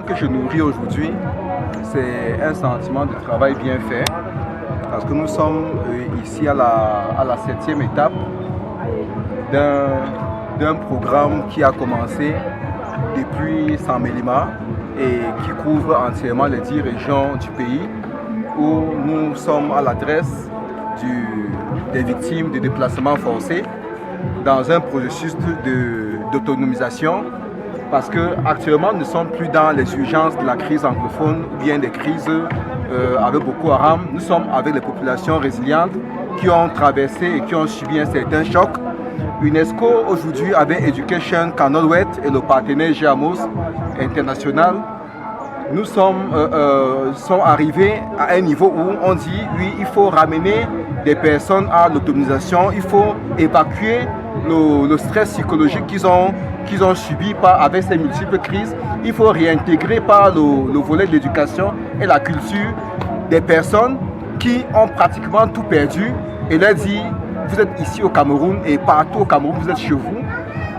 Que je nourris aujourd'hui, c'est un sentiment de travail bien fait parce que nous sommes ici à la 7e étape d'un programme qui a commencé depuis Saint-Mélima et qui couvre entièrement les 10 régions du pays où nous sommes à l'adresse des victimes de déplacements forcés dans un processus d'autonomisation. Parce qu'actuellement, nous ne sommes plus dans les urgences de la crise anglophone ou bien des crises avec Boko Haram. Nous sommes avec les populations résilientes qui ont traversé et qui ont subi un certain choc. UNESCO aujourd'hui avec Education Canolwet et le partenaire GEAMOS international, nous sommes arrivés à un niveau où on dit oui, il faut ramener des personnes à l'autonomisation, il faut évacuer le stress psychologique qu'ils ont subi avec ces multiples crises. Il faut réintégrer par le volet de l'éducation et la culture des personnes qui ont pratiquement tout perdu et leur dire vous êtes ici au Cameroun et partout au Cameroun, vous êtes chez vous.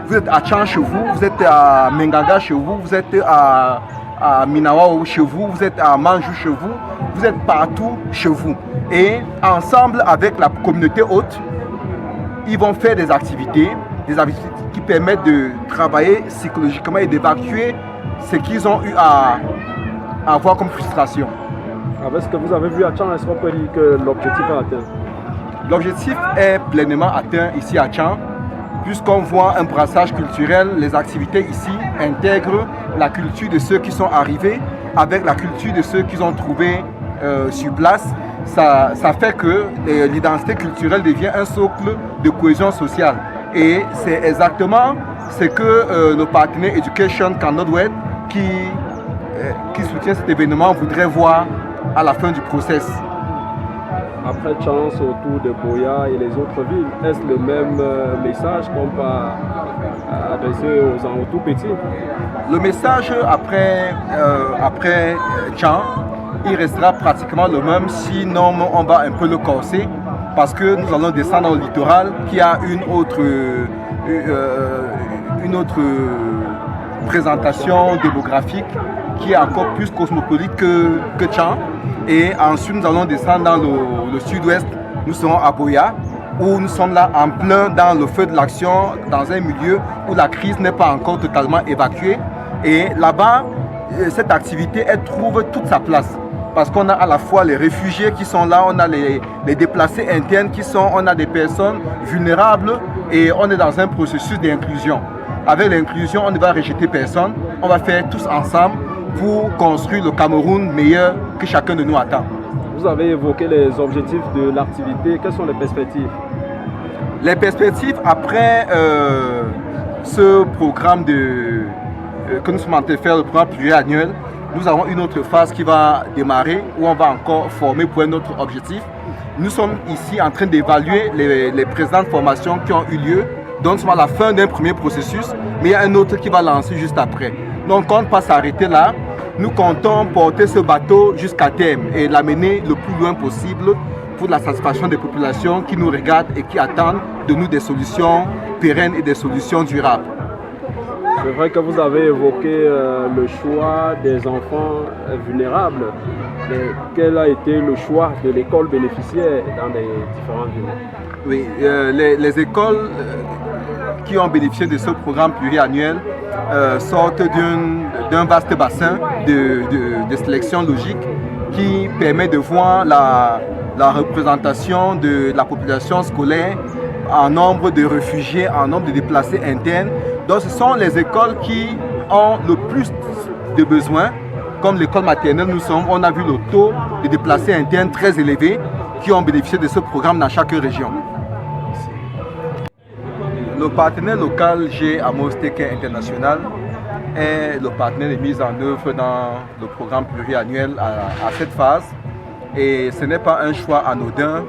Vous êtes à Tchan chez vous, vous êtes à Mengaga chez vous, vous êtes à Minawao chez vous, vous êtes à Manjou chez vous, vous êtes partout chez vous. Et ensemble avec la communauté haute, ils vont faire des activités qui permettent de travailler psychologiquement et d'évacuer ce qu'ils ont eu à avoir comme frustration. Avec ce que vous avez vu à Tchan, est-ce qu'on peut dire que l'objectif est atteint? L'objectif est pleinement atteint ici à Tchan, puisqu'on voit un brassage culturel. Les activités ici intègrent la culture de ceux qui sont arrivés avec la culture de ceux qu'ils ont trouvés sur place. Ça fait que l'identité culturelle devient un socle de cohésion sociale. Et c'est exactement ce que nos partenaires Education Canolwet qui soutient cet événement voudrait voir à la fin du process. Après Chance autour de Boya et les autres villes, est-ce le même message qu'on va adresser aux tout petits? Le message après Tchan, il restera pratiquement le même, sinon on va un peu le corser parce que nous allons descendre dans le littoral qui a une autre présentation démographique qui est encore plus cosmopolite que Tchan. Et ensuite, nous allons descendre dans le sud-ouest. Nous serons à Boya, où nous sommes là en plein dans le feu de l'action, dans un milieu où la crise n'est pas encore totalement évacuée. Et là-bas, cette activité, elle trouve toute sa place. Parce qu'on a à la fois les réfugiés qui sont là, on a les déplacés internes on a des personnes vulnérables et on est dans un processus d'inclusion. Avec l'inclusion, on ne va rejeter personne, on va faire tous ensemble pour construire le Cameroun meilleur que chacun de nous attend. Vous avez évoqué les objectifs de l'activité. Quelles sont les perspectives? Les perspectives après ce programme que nous sommes en train de faire, le programme pluriannuel, nous avons une autre phase qui va démarrer où on va encore former pour un autre objectif. Nous sommes ici en train d'évaluer les présentes formations qui ont eu lieu. Donc, nous sommes à la fin d'un premier processus, mais il y a un autre qui va lancer juste après. Donc, on ne peut pas s'arrêter là. Nous comptons porter ce bateau jusqu'à terme et l'amener le plus loin possible pour la satisfaction des populations qui nous regardent et qui attendent de nous des solutions pérennes et des solutions durables. C'est vrai que vous avez évoqué le choix des enfants vulnérables. Mais quel a été le choix de l'école bénéficiaire dans les différentes villes? Oui, les écoles qui ont bénéficié de ce programme pluriannuel sortent d'un vaste bassin de sélection logique qui permet de voir la représentation de la population scolaire en nombre de réfugiés, en nombre de déplacés internes. Donc ce sont les écoles qui ont le plus de besoins. Comme l'école maternelle, on a vu le taux de déplacés internes très élevé qui ont bénéficié de ce programme dans chaque région. Le partenaire local GEAMOS Tekin International est le partenaire de mise en œuvre dans le programme pluriannuel à cette phase. Et ce n'est pas un choix anodin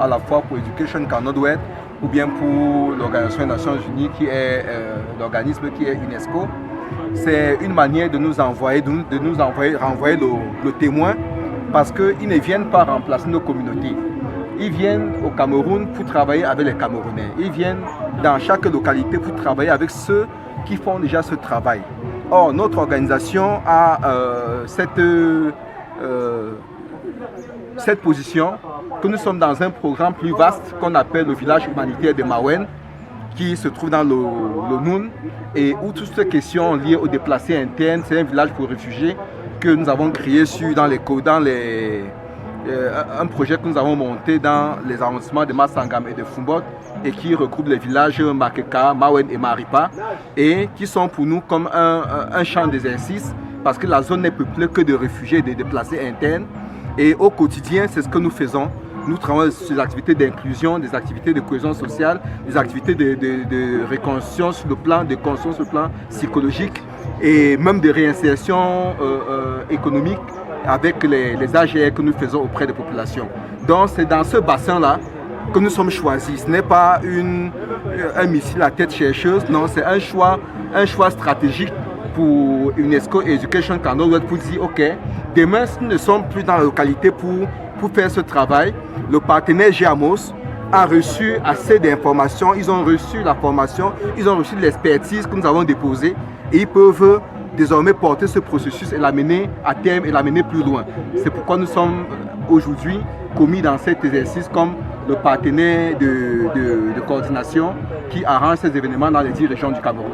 à la fois pour Education Canolwet ou bien pour l'Organisation des Nations Unies qui est l'organisme qui est UNESCO. C'est une manière de nous renvoyer le témoin parce qu'ils ne viennent pas remplacer nos communautés. Ils viennent au Cameroun pour travailler avec les Camerounais. Ils viennent dans chaque localité pour travailler avec ceux qui font déjà ce travail. Or, notre organisation a cette position que nous sommes dans un programme plus vaste qu'on appelle le village humanitaire de Mawen, qui se trouve dans le Noun, et où toutes ces questions liées aux déplacés internes, c'est un village pour réfugiés que nous avons créé un projet que nous avons monté dans les arrondissements de Massangam et de Fumbot, et qui regroupe les villages Makeka, Mawen et Maripa, et qui sont pour nous comme un champ d'exercice, parce que la zone n'est peuplée que de réfugiés et de déplacés internes. Et au quotidien, c'est ce que nous faisons. Nous travaillons sur des activités d'inclusion, des activités de cohésion sociale, des activités de reconstruction sur le plan, de construction sur le plan psychologique et même de réinsertion économique avec les AGR que nous faisons auprès des populations. Donc c'est dans ce bassin-là que nous sommes choisis. Ce n'est pas un missile à tête chercheuse, non, c'est un choix stratégique pour UNESCO Education Canada pour dire ok, demain si nous ne sommes plus dans la localité pour faire ce travail, le partenaire GEAMOS a reçu assez d'informations, ils ont reçu la formation, ils ont reçu l'expertise que nous avons déposée et ils peuvent désormais porter ce processus et l'amener à terme et l'amener plus loin. C'est pourquoi nous sommes aujourd'hui commis dans cet exercice comme le partenaire de coordination qui arrange ces événements dans les 10 régions du Cameroun.